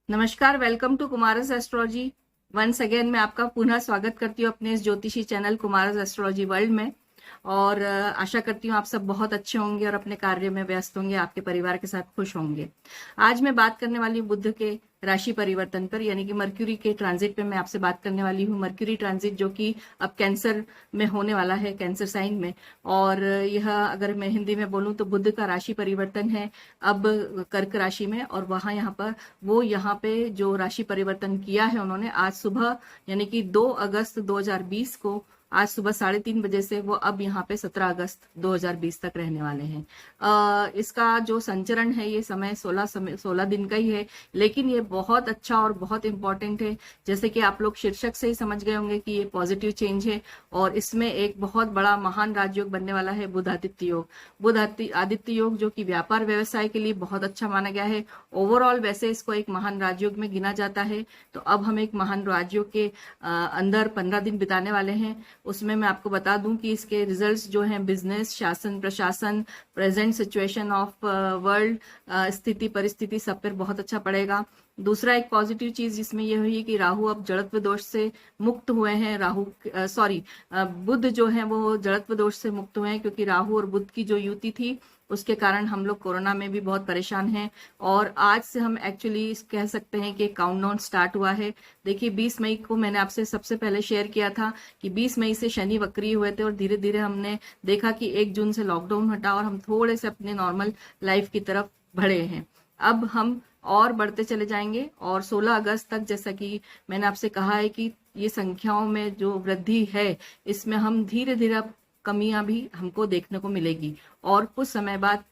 नमस्कार, welcome to Kumar's astrology. Once again मैं आपका पुनः स्वागत करती हूँ अपने इस ज्योतिषी चैनल कुमारस एस्ट्रोलॉजी वर्ल्ड में। और आशा करती हूँ आप सब बहुत अच्छे होंगे और अपने कार्य में व्यस्त होंगे, आपके परिवार के साथ खुश होंगे। आज मैं बात करने वाली हूँ बुध के राशि परिवर्तन पर, यानी कि मर्क्यूरी के ट्रांजिट पे मैं आपसे बात करने वाली हूँ। मर्क्यूरी ट्रांजिट जो कि अब कैंसर में होने वाला है, कैंसर साइन में। और यह अगर मैं हिंदी में बोलूँ तो बुध का राशि परिवर्तन है अब कर्क राशि में। और वहां यहाँ पे जो राशि परिवर्तन किया है उन्होंने आज सुबह, यानी कि 2 अगस्त 2020 को, आज सुबह 3:30 बजे से वो अब यहाँ पे 17 अगस्त 2020 तक रहने वाले हैं। इसका जो संचरण है ये समय 16 दिन का ही है, लेकिन ये बहुत अच्छा और बहुत इंपॉर्टेंट है। जैसे कि आप लोग शीर्षक से ही समझ गए होंगे कि ये पॉजिटिव चेंज है और इसमें एक बहुत बड़ा महान राजयोग बनने वाला है, बुध आदित्य योग। आदित्य योग जो कि व्यापार व्यवसाय के लिए बहुत अच्छा माना गया है। ओवरऑल वैसे इसको एक महान राजयोग में गिना जाता है। तो अब हम एक महान राजयोग के अंदर 15 दिन बिताने वाले हैं। उसमें मैं आपको बता दूं कि इसके रिजल्ट्स जो हैं बिजनेस, शासन, प्रशासन, प्रेजेंट सिचुएशन ऑफ वर्ल्ड, स्थिति परिस्थिति सब पर बहुत अच्छा पड़ेगा। दूसरा एक पॉजिटिव चीज जिसमें यह हुई कि राहु अब जड़त्व दोष से मुक्त हुए हैं। बुध जो है वो जड़त्व दोष से मुक्त हुए हैं, क्योंकि राहु और बुध की जो युति थी उसके कारण हम लोग कोरोना में भी बहुत परेशान हैं। और आज से हम एक्चुअली कह सकते हैं कि काउंटडाउन स्टार्ट हुआ है। देखिए 20 मई को मैंने आपसे सबसे पहले शेयर किया था कि 20 मई से शनि वक्री हुए थे और धीरे धीरे हमने देखा कि 1 जून से लॉकडाउन हटा और हम थोड़े से अपने नॉर्मल लाइफ की तरफ बढ़े हैं। अब हम और बढ़ते चले जाएंगे और 16 अगस्त तक, जैसा कि मैंने आपसे कहा है कि ये संख्याओं में जो वृद्धि है इसमें हम धीरे धीरे कमियां भी हमको देखने को मिलेगी और कुछ समय बाद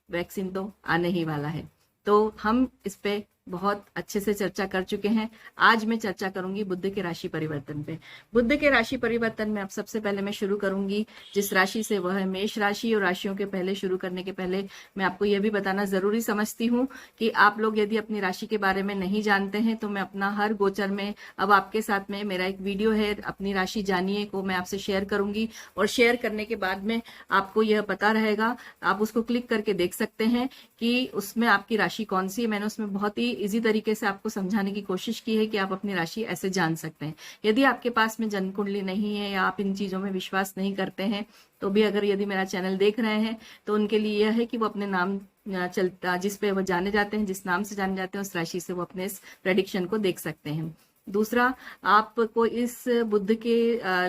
वैक्सीन तो आने ही वाला है। तो हम इस पे बहुत अच्छे से चर्चा कर चुके हैं। आज मैं चर्चा करूंगी बुध के राशि परिवर्तन पे। बुध के राशि परिवर्तन में अब सबसे पहले मैं शुरू करूंगी जिस राशि से, वह है मेष राशि। और राशियों के पहले शुरू करने के पहले मैं आपको यह भी बताना जरूरी समझती हूँ कि आप लोग यदि अपनी राशि के बारे में नहीं जानते हैं तो मैं अपना हर गोचर में अब आपके साथ में मेरा एक वीडियो है अपनी राशि जानिए को मैं आपसे शेयर करूंगी। और शेयर करने के बाद में आपको यह पता रहेगा, आप उसको क्लिक करके देख सकते हैं कि उसमें आपकी राशि कौन सी है। मैंने उसमें बहुत ही इजी तरीके से आपको समझाने की कोशिश की है कि आप अपनी राशि ऐसे जान सकते हैं। यदि आपके पास में जन्म कुंडली नहीं है या आप इन चीजों में विश्वास नहीं करते हैं तो भी अगर यदि मेरा चैनल देख रहे हैं तो उनके लिए यह है कि वो अपने नाम चलता जिस पे वो जाने जाते हैं, जिस नाम से जाने जाते हैं, उस राशि से वो अपने इस प्रेडिक्शन को देख सकते हैं। दूसरा, आपको इस बुध के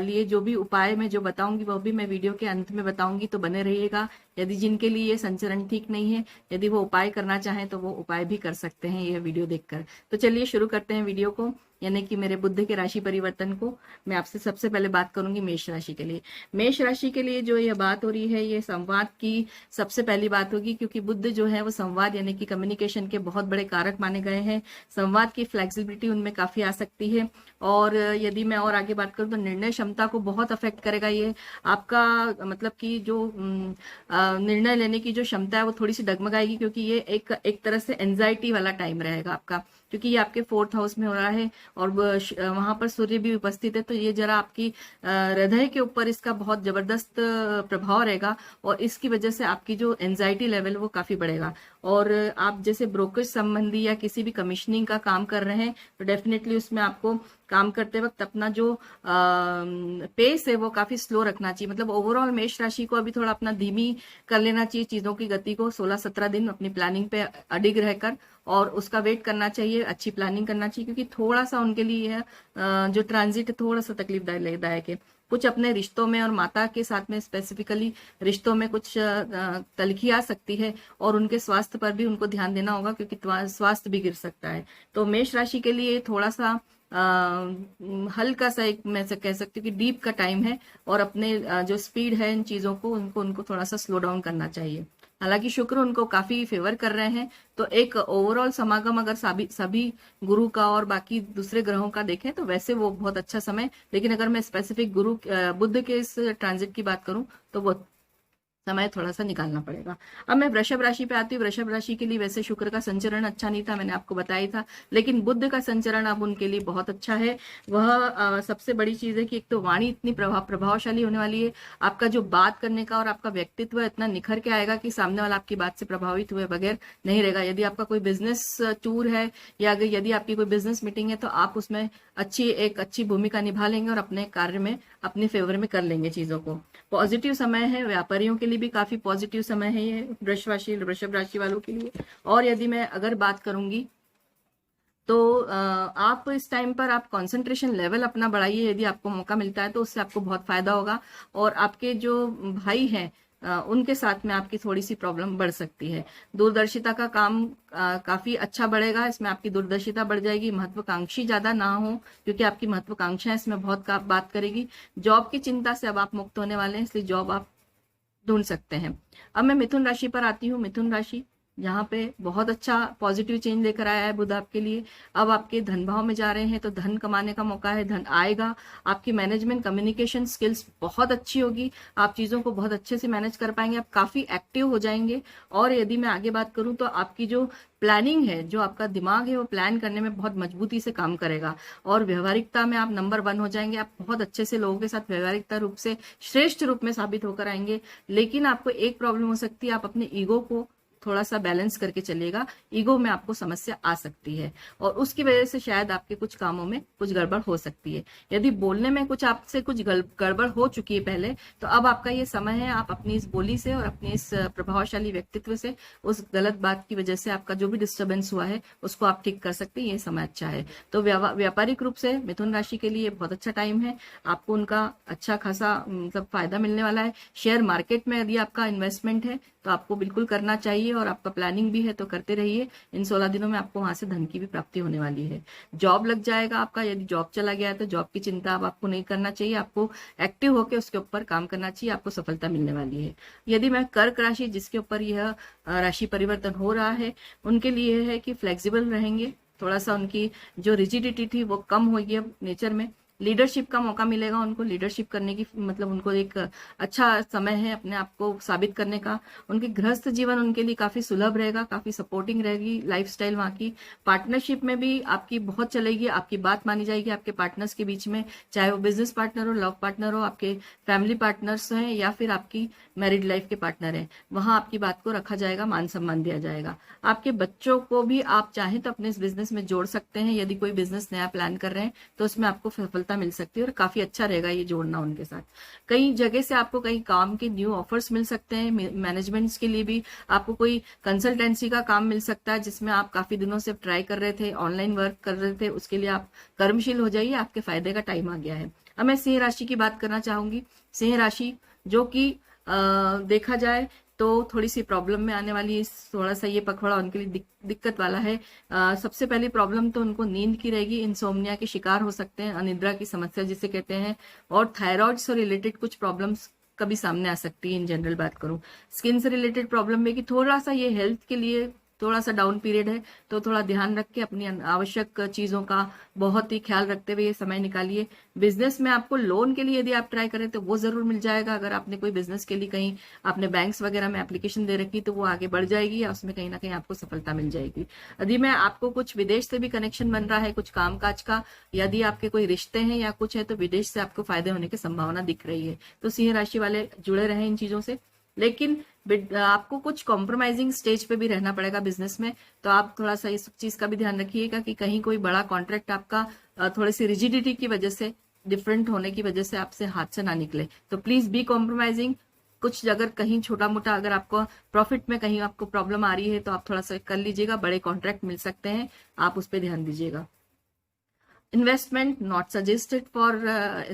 लिए जो भी उपाय मैं जो बताऊंगी वह भी मैं वीडियो के अंत में बताऊंगी, तो बने रहिएगा। यदि जिनके लिए ये संचरण ठीक नहीं है, यदि वो उपाय करना चाहें तो वो उपाय भी कर सकते हैं यह वीडियो देखकर। तो चलिए शुरू करते हैं वीडियो को, यानी कि मेरे बुध के राशि परिवर्तन को। मैं आपसे सबसे पहले बात करूंगी मेष राशि के लिए। मेष राशि के लिए जो यह बात हो रही है ये संवाद की सबसे पहली बात होगी, क्योंकि बुध जो है वो संवाद यानी कि कम्युनिकेशन के बहुत बड़े कारक माने गए हैं। संवाद की फ्लेक्सिबिलिटी उनमें काफी आ सकती है। और यदि मैं और आगे बात करूं तो निर्णय क्षमता को बहुत अफेक्ट करेगा ये। आपका मतलब कि जो निर्णय लेने की जो क्षमता है वो थोड़ी सी डगमगाएगी, क्योंकि ये एक तरह से एंजाइटी वाला टाइम रहेगा आपका, क्योंकि ये आपके 4th हाउस में हो रहा है और वहां पर सूर्य भी उपस्थित है। तो ये जरा आपकी हृदय के ऊपर इसका बहुत जबरदस्त प्रभाव रहेगा और इसकी वजह से आपकी जो एंजाइटी लेवल वो काफी बढ़ेगा। और आप जैसे ब्रोकरेज संबंधी या किसी भी कमीशनिंग का काम कर रहे हैं तो डेफिनेटली उसमें आपको काम करते वक्त अपना जो पेस है वो काफी स्लो रखना चाहिए। मतलब ओवरऑल मेष राशि को अभी थोड़ा अपना धीमी कर लेना चाहिए चीजों की गति को, 16-17 दिन अपनी प्लानिंग पे अडिग रहकर, और उसका वेट करना चाहिए, अच्छी प्लानिंग करना चाहिए, क्योंकि थोड़ा सा उनके लिए यह जो ट्रांजिट थोड़ा सा तकलीफदायक है। कुछ अपने रिश्तों में और माता के साथ में स्पेसिफिकली रिश्तों में कुछ तलखी आ सकती है और उनके स्वास्थ्य पर भी उनको ध्यान देना होगा, क्योंकि स्वास्थ्य भी गिर सकता है। तो मेष राशि के लिए थोड़ा सा हल्का सा एक मैं कह सकती हूँ कि डीप का टाइम है और अपने जो स्पीड है इन चीजों को उनको थोड़ा सा स्लो डाउन करना चाहिए। हालांकि शुक्र उनको काफी फेवर कर रहे हैं, तो एक ओवरऑल समागम अगर सभी गुरु का और बाकी दूसरे ग्रहों का देखें तो वैसे वो बहुत अच्छा समय। लेकिन अगर मैं स्पेसिफिक बुध के इस ट्रांजिट की बात करूं तो वो समय थोड़ा सा निकालना पड़ेगा। अब मैं वृषभ राशि पे आती हूँ। वृषभ राशि के लिए वैसे शुक्र का संचरण अच्छा नहीं था, मैंने आपको बताया ही था, लेकिन बुध का संचरण अब उनके लिए बहुत अच्छा है। वह सबसे बड़ी चीज है कि एक तो वाणी इतनी प्रभावशाली होने वाली है, आपका जो बात करने का और आपका व्यक्तित्व इतना निखर के आएगा कि सामने वाला आपकी बात से प्रभावित हुए बगैर नहीं रहेगा। यदि आपका कोई बिजनेस टूर है या अगर यदि आपकी कोई बिजनेस मीटिंग है तो आप उसमें एक अच्छी भूमिका निभा लेंगे और अपने कार्य में अपने फेवर में कर लेंगे चीजों को। पॉजिटिव समय है, व्यापारियों के लिए भी काफी पॉजिटिव समय है ये वृषभ राशि वालों के लिए। और यदि मैं अगर बात करूंगी तो आप इस टाइम पर आप कंसंट्रेशन लेवल अपना बढ़ाइए, यदि आपको मौका मिलता है तो उससे आपको बहुत फायदा होगा। और आपके जो भाई हैं उनके साथ में आपकी थोड़ी सी प्रॉब्लम बढ़ सकती है। दूरदर्शिता का काम काफी अच्छा बढ़ेगा, इसमें आपकी दूरदर्शिता बढ़ जाएगी। महत्वाकांक्षी ज्यादा ना हो, क्योंकि आपकी महत्वाकांक्षा इसमें बहुत बात करेगी। जॉब की चिंता से अब आप मुक्त होने वाले हैं, इसलिए जॉब आप ढूंढ सकते हैं। अब मैं मिथुन राशि पर आती हूँ। मिथुन राशि यहाँ पे बहुत अच्छा पॉजिटिव चेंज लेकर आया है बुध आपके लिए। अब आपके धन भाव में जा रहे हैं तो धन कमाने का मौका है, धन आएगा। आपकी मैनेजमेंट कम्युनिकेशन स्किल्स बहुत अच्छी होगी, आप चीजों को बहुत अच्छे से मैनेज कर पाएंगे, आप काफी एक्टिव हो जाएंगे। और यदि मैं आगे बात करूं तो आपकी जो प्लानिंग है, जो आपका दिमाग है, वो प्लान करने में बहुत मजबूती से काम करेगा। और व्यवहारिकता में आप नंबर 1 हो जाएंगे, आप बहुत अच्छे से लोगों के साथ व्यवहारिकता रूप से श्रेष्ठ रूप में साबित होकर आएंगे। लेकिन आपको एक प्रॉब्लम हो सकती है, आप अपने ईगो को थोड़ा सा बैलेंस करके चलेगा, ईगो में आपको समस्या आ सकती है और उसकी वजह से शायद आपके कुछ कामों में कुछ गड़बड़ हो सकती है। यदि बोलने में कुछ आपसे कुछ गड़बड़ हो चुकी है पहले, तो अब आपका ये समय है, आप अपनी इस बोली से और अपने इस प्रभावशाली व्यक्तित्व से उस गलत बात की वजह से आपका जो भी डिस्टर्बेंस हुआ है उसको आप ठीक कर सकते हैं। ये समय अच्छा है। तो व्यापारिक रूप से मिथुन राशि के लिए बहुत अच्छा टाइम है, आपको उनका अच्छा खासा मतलब फायदा मिलने वाला है। शेयर मार्केट में यदि आपका इन्वेस्टमेंट है तो आपको बिल्कुल करना चाहिए, और आपका प्लानिंग भी है तो करते रहिए। इन 16 दिनों में आपको वहां से धन की भी प्राप्ति होने वाली है। जॉब लग जाएगा आपका, यदि जॉब चला गया है तो जॉब की चिंता अब आपको नहीं करना चाहिए, आपको एक्टिव होकर उसके ऊपर काम करना चाहिए, आपको सफलता मिलने वाली है। यदि मैं कर्क राशि, जिसके ऊपर यह राशि परिवर्तन हो रहा है, उनके लिए है कि फ्लेक्सिबल रहेंगे, थोड़ा सा उनकी जो रिजिडिटी थी वो कम होगी अब नेचर में। लीडरशिप का मौका मिलेगा उनको, लीडरशिप करने की मतलब उनको एक अच्छा समय है अपने आप को साबित करने का। उनके गृहस्थ जीवन उनके लिए काफी सुलभ रहेगा, काफी सपोर्टिंग रहेगी लाइफस्टाइल वहां की। पार्टनरशिप में भी आपकी बहुत चलेगी, आपकी बात मानी जाएगी आपके पार्टनर्स के बीच में, चाहे वो बिजनेस पार्टनर हो, लव पार्टनर हो, आपके फैमिली पार्टनर्स हैं या फिर आपकी मैरिड लाइफ के पार्टनर हैं, वहां आपकी बात को रखा जाएगा, मान सम्मान दिया जाएगा। आपके बच्चों को भी आप चाहें तो अपने इस बिजनेस में जोड़ सकते हैं, यदि कोई बिजनेस नया प्लान कर रहे हैं तो उसमें आपको सफलता मिल सकती है और काफी अच्छा रहेगा ये जोड़ना उनके साथ। कई जगह से आपको कई काम के न्यू ऑफर्स मिल सकते हैं, मैनेजमेंट्स के लिए भी आपको कोई कंसल्टेंसी का काम मिल सकता है, जिसमें आप काफी दिनों से ट्राई कर रहे थे, ऑनलाइन वर्क कर रहे थे, उसके लिए आप कर्मशील हो जाइए, आपके फायदे का टाइम आ गया है। अब मैं सिंह राशि की बात करना चाहूंगी। सिंह राशि जो कि देखा जाए तो थोड़ी सी प्रॉब्लम में आने वाली है, थोड़ा सा ये पखवाड़ा उनके लिए दिक्कत वाला है। सबसे पहली प्रॉब्लम तो उनको नींद की रहेगी, इंसोम्निया के शिकार हो सकते हैं, अनिद्रा की समस्या जिसे कहते हैं, और थायराइड से रिलेटेड कुछ प्रॉब्लम्स कभी सामने आ सकती है। इन जनरल बात करूं, स्किन से रिलेटेड प्रॉब्लम में कि थोड़ा सा ये हेल्थ के लिए थोड़ा सा डाउन पीरियड है, तो थोड़ा ध्यान रख के अपनी आवश्यक चीजों का बहुत ही ख्याल रखते हुए ये समय निकालिए। बिजनेस में आपको लोन के लिए यदि आप ट्राई करें तो वो जरूर मिल जाएगा। अगर आपने कोई बिजनेस के लिए कहीं आपने बैंक्स वगैरह में एप्लीकेशन दे रखी तो वो आगे बढ़ जाएगी या उसमें कहीं ना कहीं आपको सफलता मिल जाएगी। यदि मैं आपको कुछ विदेश से भी कनेक्शन बन रहा है, कुछ कामकाज का, यदि आपके कोई रिश्ते हैं या कुछ है, तो विदेश से आपको फायदे होने की संभावना दिख रही है। तो सिंह राशि वाले जुड़े रहे इन चीजों से, लेकिन आपको कुछ कॉम्प्रोमाइजिंग स्टेज पे भी रहना पड़ेगा बिजनेस में, तो आप थोड़ा सा इस चीज का भी ध्यान रखिएगा कि कहीं कोई बड़ा कॉन्ट्रैक्ट आपका थोड़ी सी रिजिडिटी की वजह से, डिफरेंट होने की वजह से आपसे हाथ से ना निकले। तो प्लीज बी कॉम्प्रोमाइजिंग। कुछ अगर कहीं छोटा मोटा अगर आपको प्रॉफिट में कहीं आपको प्रॉब्लम आ रही है तो आप थोड़ा सा कर लीजिएगा, बड़े कॉन्ट्रैक्ट मिल सकते हैं, आप उस पर ध्यान दीजिएगा। Investment not suggested for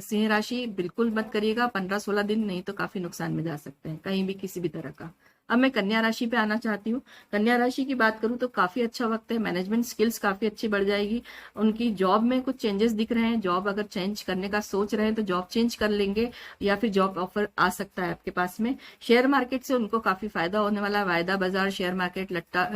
Singh राशि, बिल्कुल मत करिएगा 15-16 दिन, नहीं तो काफी नुकसान में जा सकते हैं कहीं भी किसी भी तरह का। अब मैं कन्या राशि पे आना चाहती हूँ। कन्या राशि की बात करूँ तो काफी अच्छा वक्त है, मैनेजमेंट स्किल्स काफी अच्छी बढ़ जाएगी। उनकी जॉब में कुछ चेंजेस दिख रहे हैं, जॉब अगर चेंज करने का सोच रहे हैं तो जॉब चेंज कर लेंगे या फिर जॉब ऑफर आ सकता है आपके पास में। शेयर मार्केट से उनको काफी फायदा होने वाला है, वायदा बाजार, शेयर मार्केट, लट्टा,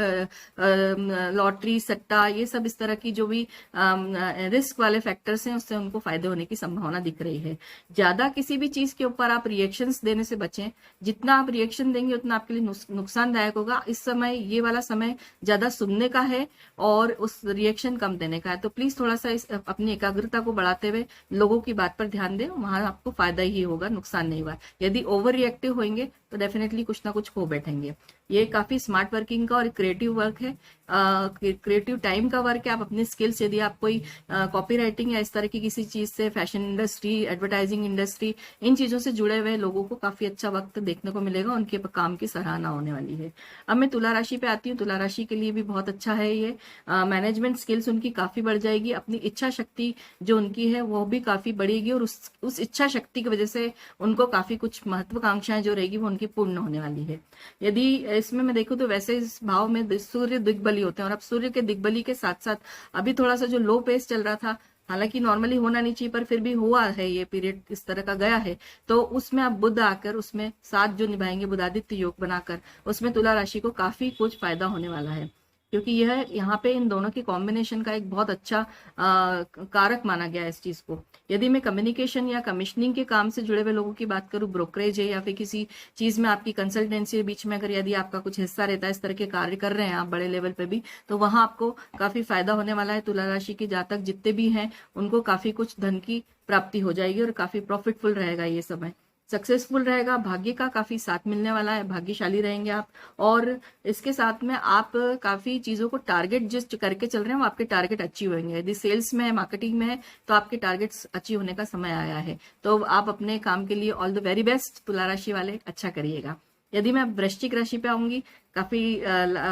लॉटरी, सट्टा, ये सब इस तरह की जो भी रिस्क वाले फैक्टर्स हैं उससे उनको फायदे होने की संभावना दिख रही है। ज्यादा किसी भी चीज के ऊपर आप रिएक्शंस देने से बचें, जितना आप रिएक्शन देंगे उतना आपके लिए नुकसानदायक होगा। इस समय ये वाला समय ज्यादा सुनने का है और उस रिएक्शन कम देने का है, तो प्लीज थोड़ा सा अपनी एकाग्रता को बढ़ाते हुए लोगों की बात पर ध्यान दें, वहां आपको फायदा ही होगा, नुकसान नहीं होगा। यदि ओवर रिएक्टिव होंगे तो डेफिनेटली कुछ ना कुछ खो बैठेंगे। ये काफी स्मार्ट वर्किंग का और क्रिएटिव वर्क है, क्रिएटिव टाइम का वर्क है। आप अपने स्किल्स, यदि आप कोई कॉपी राइटिंग या इस तरह की किसी चीज से, फैशन इंडस्ट्री, एडवर्टाइजिंग इंडस्ट्री, इन चीजों से जुड़े हुए लोगों को काफी अच्छा वक्त देखने को मिलेगा, उनके काम की सराहना होने वाली है। अब मैं तुला राशि पे आती हूँ। तुला राशि के लिए भी बहुत अच्छा है ये, मैनेजमेंट स्किल्स उनकी काफी बढ़ जाएगी, अपनी इच्छा शक्ति जो उनकी है वो भी काफी बढ़ेगी और उस इच्छा शक्ति की वजह से उनको काफी कुछ महत्वाकांक्षाएं जो रहेगी वो उनकी पूर्ण होने वाली है। यदि इसमें मैं देखूं तो वैसे इस भाव में सूर्य दिग्बली होते हैं और अब सूर्य के दिग्बली के साथ साथ अभी थोड़ा सा जो लो पेस चल रहा था, हालांकि नॉर्मली होना नहीं चाहिए पर फिर भी हुआ है, ये पीरियड इस तरह का गया है, तो उसमें अब बुध आकर उसमें साथ जो निभाएंगे, बुधादित्य योग बनाकर, उसमें तुला राशि को काफी कुछ फायदा होने वाला है, क्योंकि यह यहाँ पे इन दोनों की कॉम्बिनेशन का एक बहुत अच्छा कारक माना गया है इस चीज को। यदि मैं कम्युनिकेशन या कमीशनिंग के काम से जुड़े हुए लोगों की बात करूं, ब्रोकरेज है या फिर किसी चीज में आपकी कंसल्टेंसी के बीच में अगर यदि आपका कुछ हिस्सा रहता है, इस तरह के कार्य कर रहे हैं आप बड़े लेवल पे भी, तो वहां आपको काफी फायदा होने वाला है। तुला राशि के जातक जितने भी हैं उनको काफी कुछ धन की प्राप्ति हो जाएगी और काफी प्रॉफिटफुल रहेगा ये समय, सक्सेसफुल रहेगा। भाग्य का काफी साथ मिलने वाला है, भाग्यशाली रहेंगे आप। और इसके साथ में आप काफी चीजों को टारगेट जिस करके चल रहे हैं वो आपके टारगेट अचीव होंगे। यदि सेल्स में है, मार्केटिंग में है, तो आपके टारगेट्स अचीव होने का समय आया है, तो आप अपने काम के लिए ऑल द वेरी बेस्ट तुला राशि वाले, अच्छा करिएगा। यदि मैं वृश्चिक राशि पे आऊंगी, काफी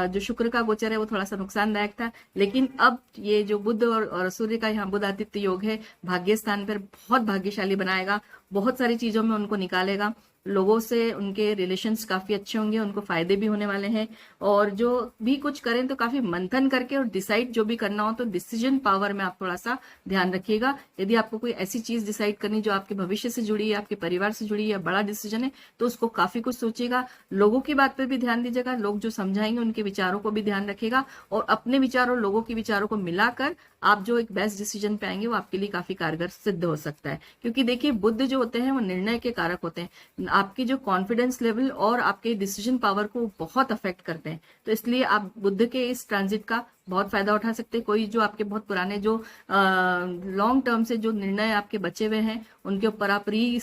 जो शुक्र का गोचर है वो थोड़ा सा नुकसानदायक था, लेकिन अब ये जो बुध और सूर्य का यहाँ बुध आदित्य योग है, भाग्य स्थान पर बहुत भाग्यशाली बनाएगा, बहुत सारी चीजों में उनको निकालेगा, लोगों से उनके रिलेशंस काफी अच्छे होंगे, उनको फायदे भी होने वाले हैं। और जो भी कुछ करें तो काफी मंथन करके और डिसाइड जो भी करना हो तो डिसीजन पावर में आप थोड़ा सा ध्यान रखिएगा। यदि आपको कोई ऐसी चीज डिसाइड करनी जो आपके भविष्य से जुड़ी है, आपके परिवार से जुड़ी है, बड़ा डिसीजन है, तो उसको काफी कुछ सोचिएगा। लोगों की बात पर भी ध्यान दीजिएगा, लोग जो समझाएंगे उनके विचारों को भी ध्यान रखिएगा और अपने विचारों लोगों के विचारों को मिलाकर आप जो एक बेस्ट डिसीजन पे आएंगे वो आपके लिए काफी कारगर सिद्ध हो सकता है। क्योंकि देखिए बुध जो होते हैं वो निर्णय के कारक होते हैं, आपकी जो कॉन्फिडेंस लेवल और आपके डिसीजन पावर को बहुत अफेक्ट करते हैं, तो इसलिए आप बुध के इस ट्रांजिट का बहुत फायदा उठा सकते हैं। कोई जो आपके बहुत पुराने जो लॉन्ग टर्म से जो निर्णय आपके बचे हुए हैं उनके ऊपर आप री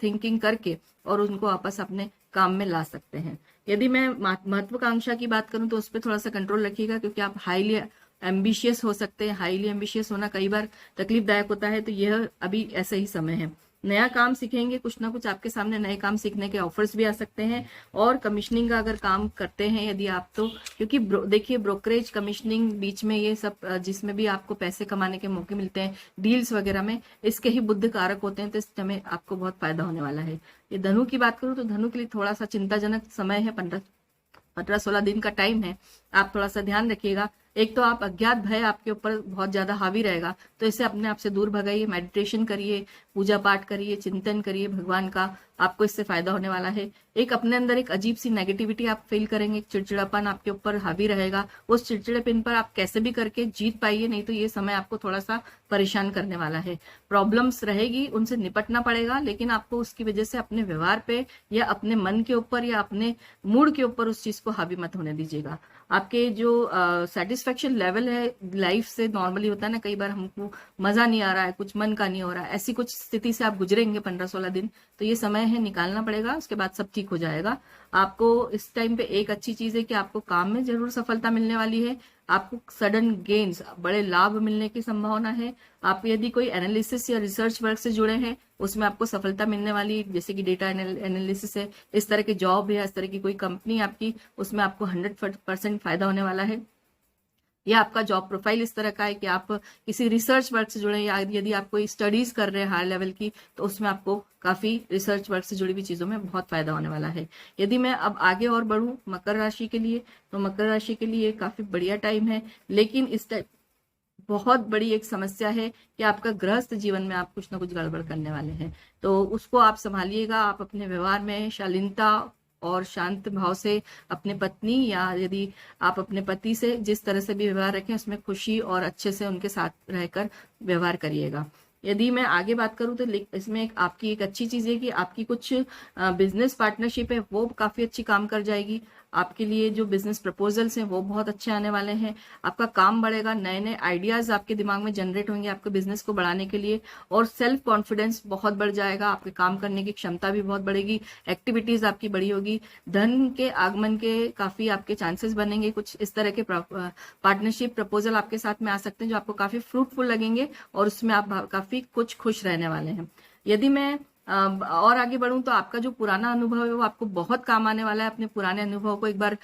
थिंकिंग करके और उनको वापस अपने काम में ला सकते हैं। यदि मैं महत्वाकांक्षा की बात करूं तो उस पर थोड़ा सा कंट्रोल रखिएगा, क्योंकि आप हाईली एम्बिशियस हो सकते हैं। हाईली एम्बिशियस होना कई बार तकलीफदायक होता है, तो यह अभी ऐसा ही समय है। नया काम सीखेंगे, कुछ ना कुछ आपके सामने नए काम सीखने के ऑफर्स भी आ सकते हैं। और कमीशनिंग का अगर काम करते हैं यदि आप, तो क्योंकि देखिए ब्रोकरेज, कमीशनिंग, बीच में ये सब जिसमें भी आपको पैसे कमाने के मौके मिलते हैं, डील्स वगैरह में, इसके ही बुध कारक होते हैं, तो इस समय आपको बहुत फायदा होने वाला है। ये धनु की बात करूं तो धनु के लिए थोड़ा सा चिंताजनक समय है, 15-16 दिन का टाइम है, आप थोड़ा सा ध्यान रखिएगा। एक तो आप अज्ञात भय आपके ऊपर बहुत ज्यादा हावी रहेगा, तो इसे अपने आप से दूर भगाइए, मेडिटेशन करिए, पूजा पाठ करिए, चिंतन करिए भगवान का, आपको इससे फायदा होने वाला है। एक अपने अंदर एक अजीब सी नेगेटिविटी आप फील करेंगे, चिड़चिड़ापन आपके ऊपर हावी रहेगा, उस चिड़चिड़ेपन पर आप कैसे भी करके जीत पाइए, नहीं तो ये समय आपको थोड़ा सा परेशान करने वाला है। प्रॉब्लम्स रहेगी, उनसे निपटना पड़ेगा, लेकिन आपको उसकी वजह से अपने व्यवहार पे या अपने मन के ऊपर या अपने मूड के ऊपर उस चीज को हावी मत होने दीजिएगा। आपके जो सेटिस्फेक्शन लेवल है लाइफ से, नॉर्मली होता है ना, कई बार हमको मजा नहीं आ रहा है, कुछ मन का नहीं हो रहा है, ऐसी कुछ स्थिति से आप गुजरेंगे 15-16 दिन, तो ये समय है, निकालना पड़ेगा, उसके बाद सब ठीक हो जाएगा। आपको इस टाइम पे एक अच्छी चीज है कि आपको काम में जरूर सफलता मिलने वाली है, आपको सडन गेन्स, बड़े लाभ मिलने की संभावना है। आप यदि कोई एनालिसिस या रिसर्च वर्क से जुड़े हैं उसमें आपको सफलता मिलने वाली, जैसे कि डेटा एनालिसिस है, इस तरह की जॉब है, इस तरह की कोई कंपनी आपकी, उसमें आपको 100% फायदा होने वाला है। या आपका जॉब प्रोफाइल इस तरह का है कि आप किसी रिसर्च वर्क से जुड़े, या यदि आप कोई स्टडीज कर रहे हैं हाई लेवल की, तो उसमें आपको काफी रिसर्च वर्क से जुड़ी हुई चीजों में बहुत फायदा होने वाला है। यदि मैं अब आगे और बढ़ूं मकर राशि के लिए, तो मकर राशि के लिए काफी बढ़िया टाइम है, लेकिन इस टाइम बहुत बड़ी एक समस्या है कि आपका गृहस्थ जीवन में आप कुछ ना कुछ गड़बड़ करने वाले हैं, तो उसको आप संभालिएगा। आप अपने व्यवहार में शालीनता और शांत भाव से अपने पत्नी या यदि आप अपने पति से जिस तरह से भी व्यवहार रखें, उसमें खुशी और अच्छे से उनके साथ रहकर व्यवहार करिएगा। यदि मैं आगे बात करूं तो इसमें आपकी एक अच्छी चीज है कि आपकी कुछ बिजनेस पार्टनरशिप है वो काफी अच्छी काम कर जाएगी। आपके लिए जो बिजनेस प्रपोजल्स हैं वो बहुत अच्छे आने वाले हैं। आपका काम बढ़ेगा, नए नए आइडियाज आपके दिमाग में जनरेट होंगे आपके बिजनेस को बढ़ाने के लिए, और सेल्फ कॉन्फिडेंस बहुत बढ़ जाएगा। आपके काम करने की क्षमता भी बहुत बढ़ेगी, एक्टिविटीज आपकी बड़ी होगी, धन के आगमन के काफी आपके चांसेस बनेंगे। कुछ इस तरह के पार्टनरशिप प्रपोजल आपके साथ में आ सकते हैं जो आपको काफी फ्रूटफुल लगेंगे, और उसमें आप काफी कुछ खुश रहने वाले हैं। यदि मैं और आगे बढ़ूं तो आपका जो पुराना अनुभव है वो आपको बहुत काम आने वाला है। अपने पुराने अनुभव को एक बार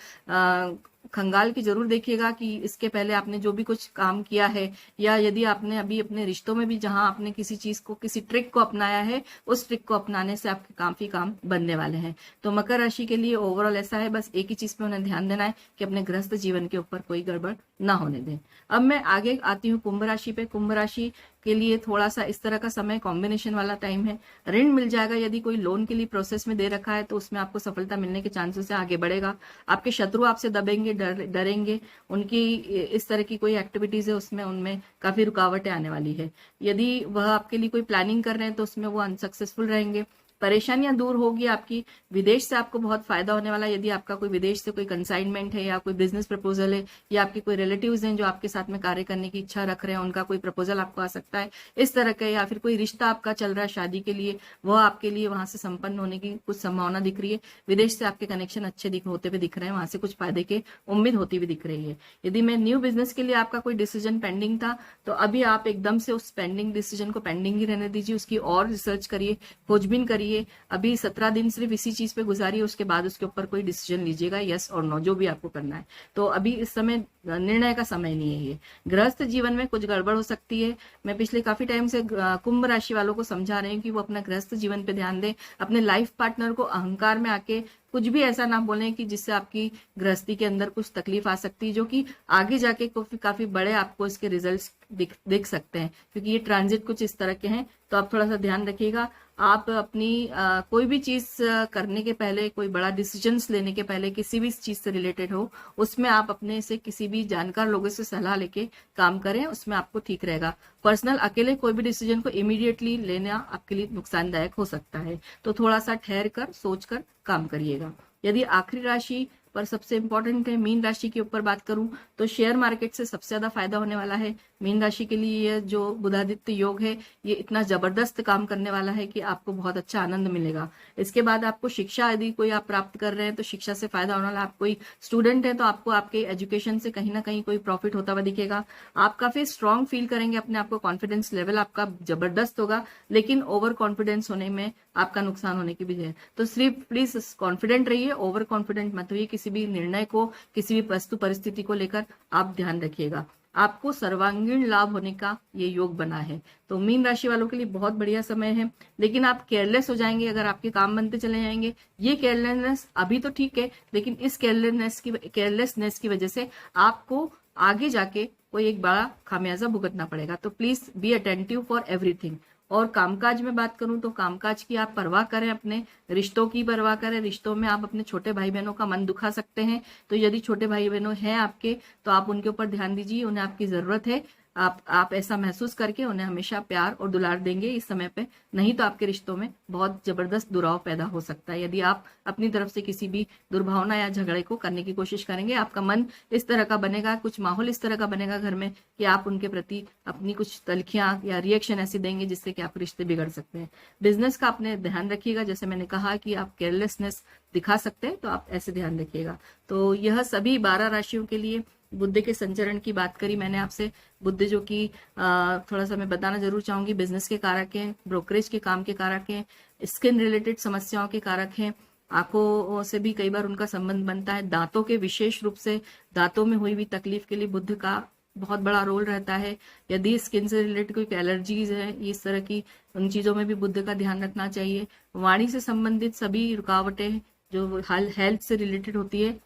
खंगाल के जरूर देखिएगा कि इसके पहले आपने जो भी कुछ काम किया है, या यदि आपने अभी अपने रिश्तों में भी जहां आपने किसी चीज को, किसी ट्रिक को अपनाया है, उस ट्रिक को अपनाने से आपके काफी काम बनने वाले हैं। तो मकर राशि के लिए ओवरऑल ऐसा है, बस एक ही चीज पे उन्हें ध्यान देना है कि अपने गृहस्थ जीवन के ऊपर कोई गड़बड़ ना होने दें। अब मैं आगे आती हूँ कुंभ राशि पे। कुंभ राशि के लिए थोड़ा सा इस तरह का समय कॉम्बिनेशन वाला टाइम है। ऋण मिल जाएगा, यदि कोई लोन के लिए प्रोसेस में दे रखा है तो उसमें आपको सफलता मिलने के चांसेस है, आगे बढ़ेगा। आपके शत्रु आपसे दबेंगे, डरेंगे, उनकी इस तरह की कोई एक्टिविटीज है उसमें उनमें काफी रुकावटें आने वाली है। यदि वह आपके लिए कोई प्लानिंग कर रहे हैं तो उसमें वो अनसक्सेसफुल रहेंगे। परेशानियां दूर होगी आपकी। विदेश से आपको बहुत फायदा होने वाला है। यदि आपका कोई विदेश से कोई कंसाइनमेंट है, या कोई बिजनेस प्रपोजल है, या आपके कोई रिलेटिव्स हैं जो आपके साथ में कार्य करने की इच्छा रख रहे हैं, उनका कोई प्रपोजल आपको आ सकता है इस तरह का, या फिर कोई रिश्ता आपका चल रहा है शादी के लिए, वह आपके लिए वहां से संपन्न होने की कुछ संभावना दिख रही है। विदेश से आपके कनेक्शन अच्छे होते हुए दिख रहे हैं, वहां से कुछ फायदे की उम्मीद होती हुई दिख रही है। यदि मैं न्यू बिजनेस के लिए आपका कोई डिसीजन पेंडिंग था, तो अभी आप एकदम से उस पेंडिंग डिसीजन को पेंडिंग ही रहने दीजिए, उसकी और रिसर्च करिए, खोजबीन करिए। अभी 17 दिन सिर्फ इसी चीज पे गुजारिए, उसके बाद उसके ऊपर कोई डिसीजन लीजिएगा, यस और नो, जो भी आपको करना है। तो अभी इस समय निर्णय का समय नहीं है। ये गृहस्थ जीवन में कुछ गड़बड़ हो सकती है। मैं पिछले काफी टाइम से कुंभ राशि वालों को समझा रही हूँ कि वो अपना गृहस्थ जीवन पे ध्यान दें। अपने लाइफ पार्टनर को अहंकार में आके कुछ भी ऐसा ना बोलें कि जिससे आपकी गृहस्थी के अंदर कुछ तकलीफ आ सकती है, जो कि आगे जाके काफी बड़े आपको इसके रिजल्ट्स दिख सकते हैं, क्योंकि ये ट्रांजिट कुछ इस तरह के हैं। तो आप थोड़ा सा ध्यान रखिएगा। आप अपनी कोई भी चीज करने के पहले, कोई बड़ा डिसीजंस लेने के पहले, किसी भी चीज से रिलेटेड हो, उसमें आप अपने से किसी भी जानकार लोगों से सलाह लेके काम करें, उसमें आपको ठीक रहेगा। पर्सनल अकेले कोई भी डिसीजन को इमीडिएटली लेना आपके लिए नुकसानदायक हो सकता है, तो थोड़ा सा ठहर कर सोच कर काम करिएगा। यदि आखिरी राशि पर सबसे इंपॉर्टेंट है मीन राशि के ऊपर बात करूं, तो शेयर मार्केट से सबसे ज्यादा फायदा होने वाला है। मीन राशि के लिए ये जो बुधादित्य योग है, ये इतना जबरदस्त काम करने वाला है कि आपको बहुत अच्छा आनंद मिलेगा। इसके बाद आपको शिक्षा यदि कोई आप प्राप्त कर रहे हैं तो शिक्षा से फायदा होने वाला। आप कोई स्टूडेंट है तो आपको आपके एजुकेशन से कहीं ना कहीं कोई प्रॉफिट होता हुआ दिखेगा। आप काफी स्ट्रांग फील करेंगे अपने आप को, कॉन्फिडेंस लेवल आपका जबरदस्त होगा, लेकिन ओवर कॉन्फिडेंस होने में आपका नुकसान होने की भी है। तो सिर्फ प्लीज कॉन्फिडेंट रहिए, ओवर कॉन्फिडेंट मत होइए। किसी भी निर्णय को, किसी भी वस्तु परिस्थिति को लेकर आप ध्यान रखिएगा। आपको सर्वांगीण लाभ होने का ये योग बना है। तो मीन राशि वालों के लिए बहुत बढ़िया समय है, लेकिन आप केयरलेस हो जाएंगे अगर आपके काम बनते चले जाएंगे। ये केयरलेसनेस अभी तो ठीक है, लेकिन इस केयरलेसनेस की वजह से आपको आगे जाके कोई एक बड़ा खामियाजा भुगतना पड़ेगा। तो please be attentive for everything. और कामकाज में बात करूं तो कामकाज की आप परवाह करें, अपने रिश्तों की परवाह करें। रिश्तों में आप अपने छोटे भाई बहनों का मन दुखा सकते हैं, तो यदि छोटे भाई बहनों हैं आपके, तो आप उनके ऊपर ध्यान दीजिए, उन्हें आपकी जरूरत है। आप ऐसा महसूस करके उन्हें हमेशा प्यार और दुलार देंगे इस समय पे, नहीं तो आपके रिश्तों में बहुत जबरदस्त दुराव पैदा हो सकता है। यदि आप अपनी तरफ से किसी भी दुर्भावना या झगड़े को करने की कोशिश करेंगे, आपका मन इस तरह का बनेगा, कुछ माहौल इस तरह का बनेगा घर में कि आप उनके प्रति अपनी कुछ तलखियां या रिएक्शन ऐसी देंगे जिससे कि आपके रिश्ते बिगड़ सकते हैं। बिजनेस का अपने ध्यान रखिएगा, जैसे मैंने कहा कि आप केयरलेसनेस दिखा सकते हैं, तो आप ऐसे ध्यान रखिएगा। तो यह सभी 12 राशियों के लिए बुध के संचरण की बात करी मैंने आपसे। बुध जो कि थोड़ा सा मैं बताना जरूर चाहूंगी, बिजनेस के कारक हैं, ब्रोकरेज के काम के कारक हैं, स्किन रिलेटेड समस्याओं के कारक हैं, आंखों से भी कई बार उनका संबंध बनता है। दांतों के विशेष रूप से दांतों में हुई हुई तकलीफ के लिए बुध का बहुत बड़ा रोल रहता है। यदि स्किन से रिलेटेड कोई एलर्जीज है इस तरह की, उन चीजों में भी बुध का ध्यान रखना चाहिए। वाणी से संबंधित सभी रुकावटें जो हेल्थ से रिलेटेड होती है,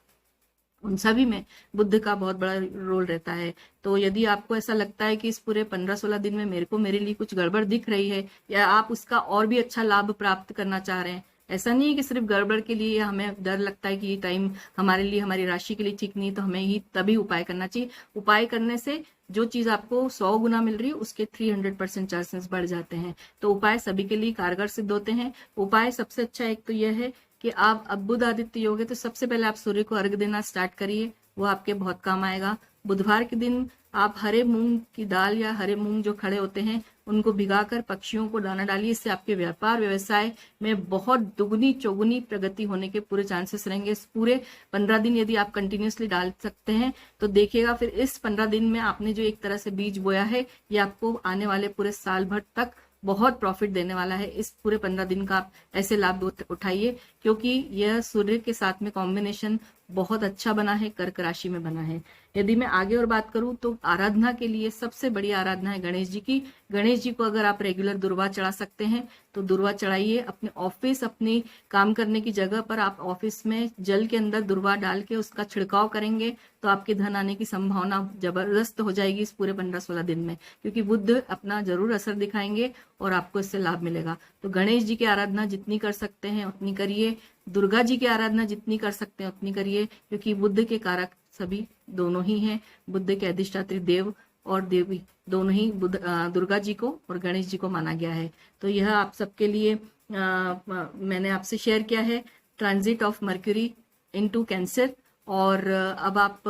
उन सभी में बुध का बहुत बड़ा रोल रहता है। तो यदि आपको ऐसा लगता है कि इस पूरे 15-16 दिन में मेरे लिए कुछ गड़बड़ दिख रही है, या आप उसका और भी अच्छा लाभ प्राप्त करना चाह रहे हैं, ऐसा नहीं है कि सिर्फ गड़बड़ के लिए हमें डर लगता है कि ये टाइम हमारे लिए, हमारी राशि के लिए ठीक नहीं, तो हमें ही तभी उपाय करना चाहिए। उपाय करने से जो चीज आपको 100 गुना मिल रही है उसके 300% चांसेस बढ़ जाते हैं। तो उपाय सभी के लिए कारगर सिद्ध होते हैं। उपाय सबसे अच्छा एक तो यह है कि आप अब बुध आदित्य योग है तो सबसे पहले आप सूर्य को अर्घ देना स्टार्ट करिए, वो आपके बहुत काम आएगा। बुधवार के दिन आप हरे मूंग की दाल या हरे मूंग जो खड़े होते हैं उनको भिगाकर पक्षियों को दाना डालिए। इससे आपके व्यापार व्यवसाय में बहुत दुगनी चौगुनी प्रगति होने के पूरे चांसेस रहेंगे। इस पूरे 15 दिन यदि आप कंटिन्यूसली डाल सकते हैं तो देखिएगा फिर इस 15 दिन में आपने जो एक तरह से बीज बोया है ये आपको आने वाले पूरे साल भर तक बहुत प्रॉफिट देने वाला है। इस पूरे 15 दिन का आप ऐसे लाभ उठाइए, क्योंकि यह सूर्य के साथ में कॉम्बिनेशन बहुत अच्छा बना है, कर्क राशि में बना है। यदि मैं आगे और बात करूं तो आराधना के लिए सबसे बड़ी आराधना है गणेश जी की। गणेश जी को अगर आप रेगुलर दुर्वा चढ़ा सकते हैं तो दुर्वा चढ़ाइए। अपने ऑफिस, अपनी काम करने की जगह पर आप ऑफिस में जल के अंदर दुर्वा डाल के उसका छिड़काव करेंगे तो आपके धन आने की संभावना जबरदस्त हो जाएगी इस पूरे 15-16 दिन में, क्योंकि बुध अपना जरूर असर दिखाएंगे और आपको इससे लाभ मिलेगा। तो गणेश जी की आराधना जितनी कर सकते हैं उतनी करिए। दुर्गा जी की आराधना जितनी कर सकते हैं उतनी करिए, क्योंकि बुध के कारक सभी दोनों ही हैं। बुध के अधिष्ठात्री देव और देवी दोनों ही दुर्गा जी को और गणेश जी को माना गया है। तो यह आप सबके लिए मैंने आपसे शेयर किया है transit of mercury into cancer. और अब आप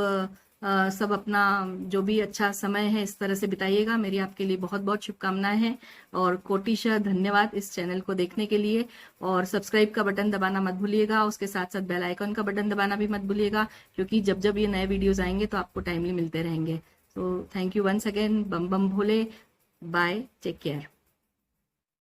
सब अपना जो भी अच्छा समय है इस तरह से बिताइएगा। मेरी आपके लिए बहुत बहुत शुभकामनाएं हैं और कोटिशः धन्यवाद इस चैनल को देखने के लिए। और सब्सक्राइब का बटन दबाना मत भूलिएगा, उसके साथ साथ बेल आइकन का बटन दबाना भी मत भूलिएगा, क्योंकि जब जब ये नए वीडियोस आएंगे तो आपको टाइमली मिलते रहेंगे। So thank you once again. बम बम भोले, बाय, टेक केयर।